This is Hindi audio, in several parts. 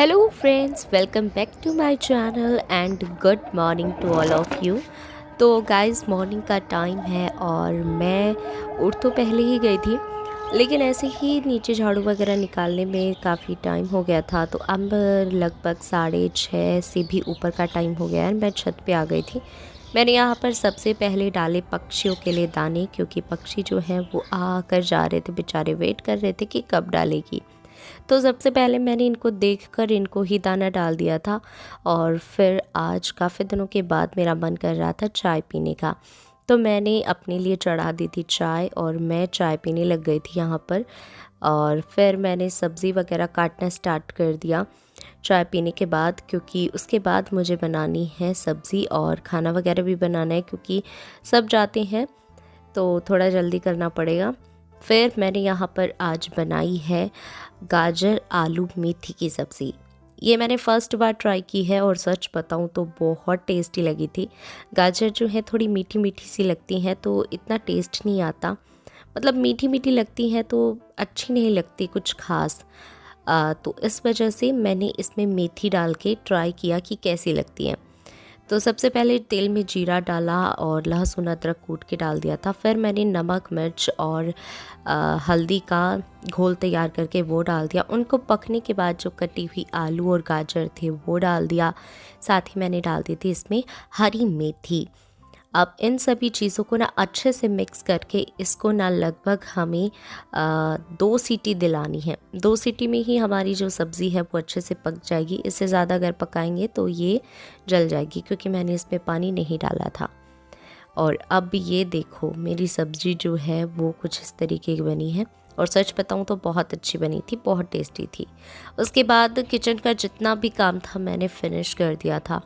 Hello friends, welcome back to my channel and good morning to all of you. तो गाइस, मॉर्निंग का टाइम है और मैं उठ तो पहले ही गई थी, लेकिन ऐसे ही नीचे झाड़ू वगैरह निकालने में काफ़ी टाइम हो गया था। तो अब लगभग 6:30 से भी ऊपर का टाइम हो गया है। मैं छत पे आ गई थी। मैंने यहाँ पर सबसे पहले डाले पक्षियों के लिए दाने, क्योंकि पक्षी जो हैं वो आकर जा रहे थे, बेचारे वेट कर रहे थे कि कब डालेगी। तो सबसे पहले मैंने इनको देखकर इनको ही दाना डाल दिया था। और फिर आज काफ़ी दिनों के बाद मेरा मन कर रहा था चाय पीने का, तो मैंने अपने लिए चढ़ा दी थी चाय और मैं चाय पीने लग गई थी यहाँ पर। और फिर मैंने सब्ज़ी वगैरह काटना स्टार्ट कर दिया चाय पीने के बाद, क्योंकि उसके बाद मुझे बनानी है सब्ज़ी और खाना वगैरह भी बनाना है, क्योंकि सब जाते हैं तो थोड़ा जल्दी करना पड़ेगा। फिर मैंने यहाँ पर आज बनाई है गाजर आलू मेथी की सब्ज़ी। ये मैंने फ़र्स्ट बार ट्राई की है और सच बताऊँ तो बहुत टेस्टी लगी थी। गाजर जो है थोड़ी मीठी मीठी सी लगती हैं, तो इतना टेस्ट नहीं आता। मतलब मीठी मीठी लगती हैं तो अच्छी नहीं लगती कुछ ख़ास। तो इस वजह से मैंने इसमें मेथी डाल के ट्राई किया कि कैसी लगती है। तो सबसे पहले तेल में जीरा डाला और लहसुन अदरक कूट के डाल दिया था। फिर मैंने नमक मिर्च और हल्दी का घोल तैयार करके वो डाल दिया। उनको पकने के बाद जो कटी हुई आलू और गाजर थे वो डाल दिया। साथ ही मैंने डाल दी थी इसमें हरी मेथी। अब इन सभी चीज़ों को ना अच्छे से मिक्स करके इसको ना लगभग हमें 2 सीटी दिलानी है। 2 सीटी में ही हमारी जो सब्ज़ी है वो अच्छे से पक जाएगी। इससे ज़्यादा अगर पकाएंगे तो ये जल जाएगी, क्योंकि मैंने इसमें पानी नहीं डाला था। और अब ये देखो, मेरी सब्ज़ी जो है वो कुछ इस तरीके की बनी है और सच बताऊँ तो बहुत अच्छी बनी थी, बहुत टेस्टी थी। उसके बाद किचन का जितना भी काम था मैंने फिनिश कर दिया था।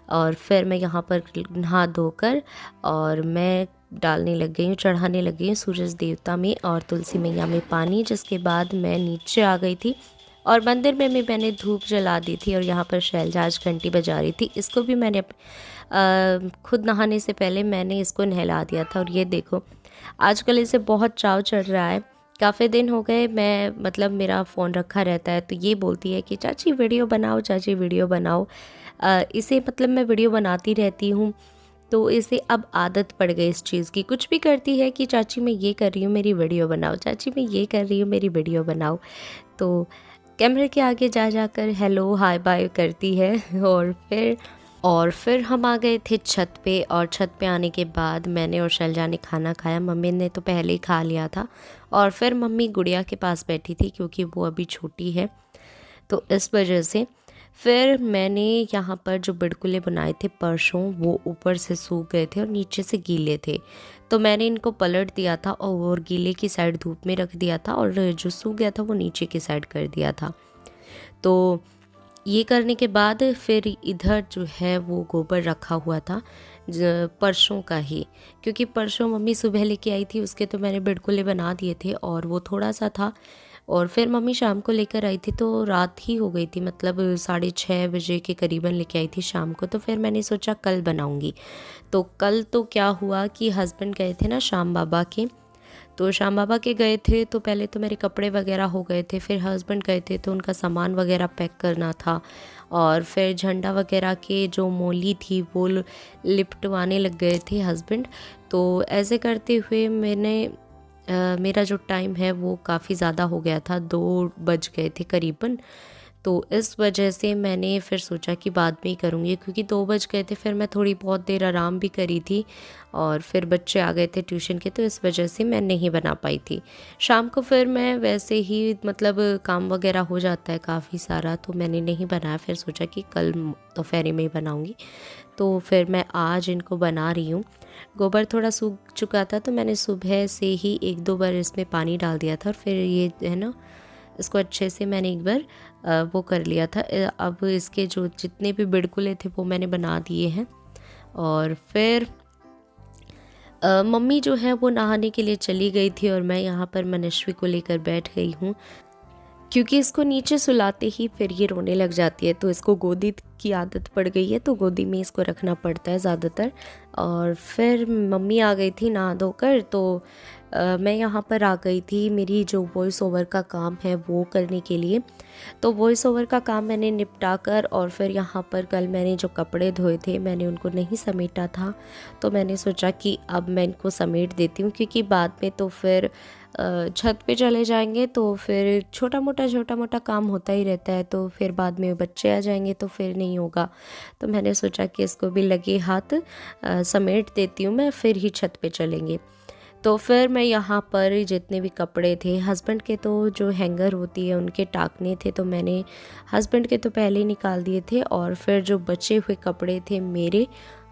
और फिर मैं यहाँ पर नहा धोकर और मैं डालने लग गई हूँ, चढ़ाने लग गई हूँ सूरज देवता में और तुलसी मैया में पानी। जिसके बाद मैं नीचे आ गई थी और मंदिर में भी मैंने धूप जला दी थी और यहाँ पर शैलजा आज घंटी बजा रही थी। इसको भी मैंने खुद नहाने से पहले मैंने इसको नहला दिया था। और ये देखो, आजकल इसे बहुत चाव चढ़ रहा है। काफ़ी दिन हो गए मैं मतलब मेरा फ़ोन रखा रहता है, तो ये बोलती है कि चाची वीडियो बनाओ, चाची वीडियो बनाओ। इसे मतलब मैं वीडियो बनाती रहती हूँ, तो इसे अब आदत पड़ गई इस चीज़ की। कुछ भी करती है कि चाची मैं ये कर रही हूँ मेरी वीडियो बनाओ, चाची मैं ये कर रही हूँ मेरी वीडियो बनाओ। तो कैमरे के आगे जा जाकर हेलो हाय बाय करती है। और फिर हम आ गए थे छत पे। और छत पे आने के बाद मैंने और शैलजा ने खाना खाया। मम्मी ने तो पहले ही खा लिया था और फिर मम्मी गुड़िया के पास बैठी थी, क्योंकि वो अभी छोटी है, तो इस वजह से। फिर मैंने यहाँ पर जो बिड़कुले बनाए थे परसों, वो ऊपर से सूख गए थे और नीचे से गीले थे, तो मैंने इनको पलट दिया था और गीले की साइड धूप में रख दिया था और जो सूख गया था वो नीचे की साइड कर दिया था। तो ये करने के बाद फिर इधर जो है वो गोबर रखा हुआ था परसों का ही, क्योंकि परसों मम्मी सुबह लेके आई थी, उसके तो मैंने बिड़कुले बना दिए थे और वो थोड़ा सा था। और फिर मम्मी शाम को लेकर आई थी तो रात ही हो गई थी, मतलब 6:30 बजे के करीबन लेके आई थी शाम को। तो फिर मैंने सोचा कल बनाऊंगी। तो कल तो क्या हुआ कि हस्बैंड गए थे ना श्याम बाबा के, तो श्याम बाबा के गए थे तो पहले तो मेरे कपड़े वगैरह हो गए थे। फिर हस्बैंड गए थे तो उनका सामान वगैरह पैक करना था। और फिर झंडा वगैरह के जो मोली थी वो लिपटवाने लग गए थे हस्बैंड। तो ऐसे करते हुए मेरा जो टाइम है वो काफ़ी ज़्यादा हो गया था, 2 बज गए थे करीबन। तो इस वजह से मैंने फिर सोचा कि बाद में ही करूँगी, क्योंकि 2 बज गए थे। फिर मैं थोड़ी बहुत देर आराम भी करी थी और फिर बच्चे आ गए थे ट्यूशन के, तो इस वजह से मैं नहीं बना पाई थी। शाम को फिर मैं वैसे ही मतलब काम वगैरह हो जाता है काफ़ी सारा, तो मैंने नहीं बनाया। फिर सोचा कि कल दोपहर में ही बनाऊँगी, तो फिर मैं आज इनको बना रही हूँ। गोबर थोड़ा सूख चुका था तो मैंने सुबह से ही 1-2 बार इसमें पानी डाल दिया था और फिर ये है ना, इसको अच्छे से मैंने एक बार वो कर लिया था। अब इसके जो जितने भी बिड़कुले थे वो मैंने बना दिए हैं। और फिर मम्मी जो है वो नहाने के लिए चली गई थी और मैं यहाँ पर मनस्वी को लेकर बैठ गई हूँ, क्योंकि इसको नीचे सुलाते ही फिर ये रोने लग जाती है, तो इसको गोदी की आदत पड़ गई है, तो गोदी में इसको रखना पड़ता है ज़्यादातर। और फिर मम्मी आ गई थी नहा धोकर, तो मैं यहाँ पर आ गई थी मेरी जो वॉइस ओवर का काम है वो करने के लिए। तो वॉइस ओवर का काम मैंने निपटा कर और फिर यहाँ पर कल मैंने जो कपड़े धोए थे मैंने उनको नहीं समेटा था, तो मैंने सोचा कि अब मैं इनको समेट देती हूँ, क्योंकि बाद में तो फिर छत पे चले जाएंगे तो फिर छोटा मोटा काम होता ही रहता है, तो फिर बाद में बच्चे आ जाएंगे तो फिर नहीं होगा। तो मैंने सोचा कि इसको भी लगे हाथ समेट देती हूँ मैं, फिर ही छत पे चलेंगे। तो फिर मैं यहाँ पर जितने भी कपड़े थे, हस्बैंड के तो जो हैंगर होती है उनके टाकने थे, तो मैंने हस्बैंड के तो पहले ही निकाल दिए थे, और फिर जो बचे हुए कपड़े थे मेरे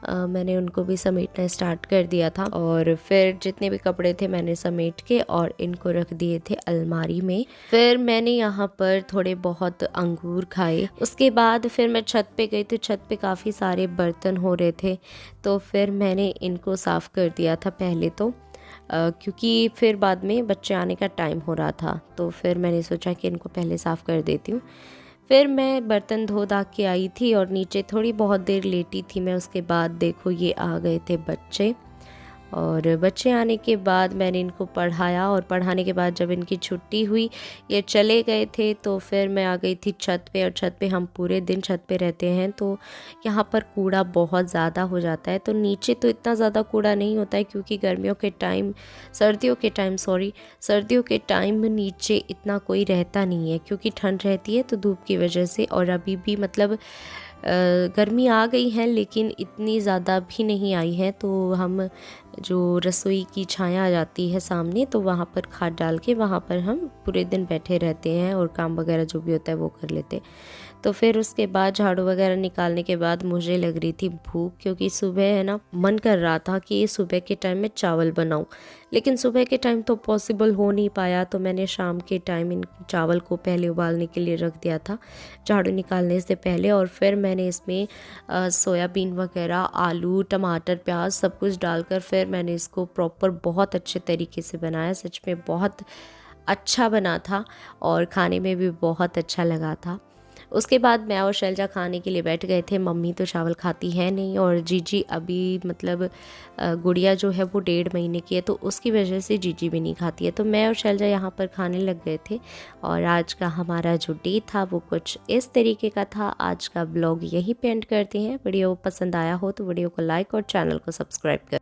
मैंने उनको भी समेटना स्टार्ट कर दिया था। और फिर जितने भी कपड़े थे मैंने समेट के और इनको रख दिए थे अलमारी में। फिर मैंने यहाँ पर थोड़े बहुत अंगूर खाए। उसके बाद फिर मैं छत पे गई तो छत पे काफ़ी सारे बर्तन हो रहे थे, तो फिर मैंने इनको साफ़ कर दिया था पहले तो, क्योंकि फिर बाद में बच्चे आने का टाइम हो रहा था, तो फिर मैंने सोचा कि इनको पहले साफ़ कर देती हूँ। फिर मैं बर्तन धो धा के आई थी और नीचे थोड़ी बहुत देर लेटी थी मैं। उसके बाद देखो ये आ गए थे बच्चे, और बच्चे आने के बाद मैंने इनको पढ़ाया, और पढ़ाने के बाद जब इनकी छुट्टी हुई ये चले गए थे, तो फिर मैं आ गई थी छत पे। और छत पे हम पूरे दिन छत पे रहते हैं, तो यहाँ पर कूड़ा बहुत ज़्यादा हो जाता है। तो नीचे तो इतना ज़्यादा कूड़ा नहीं होता है, क्योंकि सर्दियों के टाइम नीचे इतना कोई रहता नहीं है, क्योंकि ठंड रहती है तो धूप की वजह से। और अभी भी मतलब गर्मी आ गई है लेकिन इतनी ज़्यादा भी नहीं आई है, तो हम जो रसोई की छाया आ जाती है सामने, तो वहाँ पर खाट डाल के वहाँ पर हम पूरे दिन बैठे रहते हैं और काम वगैरह जो भी होता है वो कर लेते हैं। तो फिर उसके बाद झाड़ू वगैरह निकालने के बाद मुझे लग रही थी भूख, क्योंकि सुबह है ना मन कर रहा था कि सुबह के टाइम में चावल बनाऊं, लेकिन सुबह के टाइम तो पॉसिबल हो नहीं पाया, तो मैंने शाम के टाइम इन चावल को पहले उबालने के लिए रख दिया था झाड़ू निकालने से पहले। और फिर मैंने इसमें सोयाबीन वगैरह, आलू, टमाटर, प्याज सब कुछ डालकर फिर मैंने इसको प्रॉपर बहुत अच्छे तरीके से बनाया। सच में बहुत अच्छा बना था और खाने में भी बहुत अच्छा लगा था। उसके बाद मैं और शैलजा खाने के लिए बैठ गए थे। मम्मी तो चावल खाती है नहीं, और जीजी अभी मतलब गुड़िया जो है वो 1.5 महीने की है, तो उसकी वजह से जीजी भी नहीं खाती है। तो मैं और शैलजा यहाँ पर खाने लग गए थे, और आज का हमारा जो डे था वो कुछ इस तरीके का था। आज का ब्लॉग यहीं पे एंड करते हैं। वीडियो पसंद आया हो तो वीडियो को लाइक और चैनल को सब्सक्राइब कर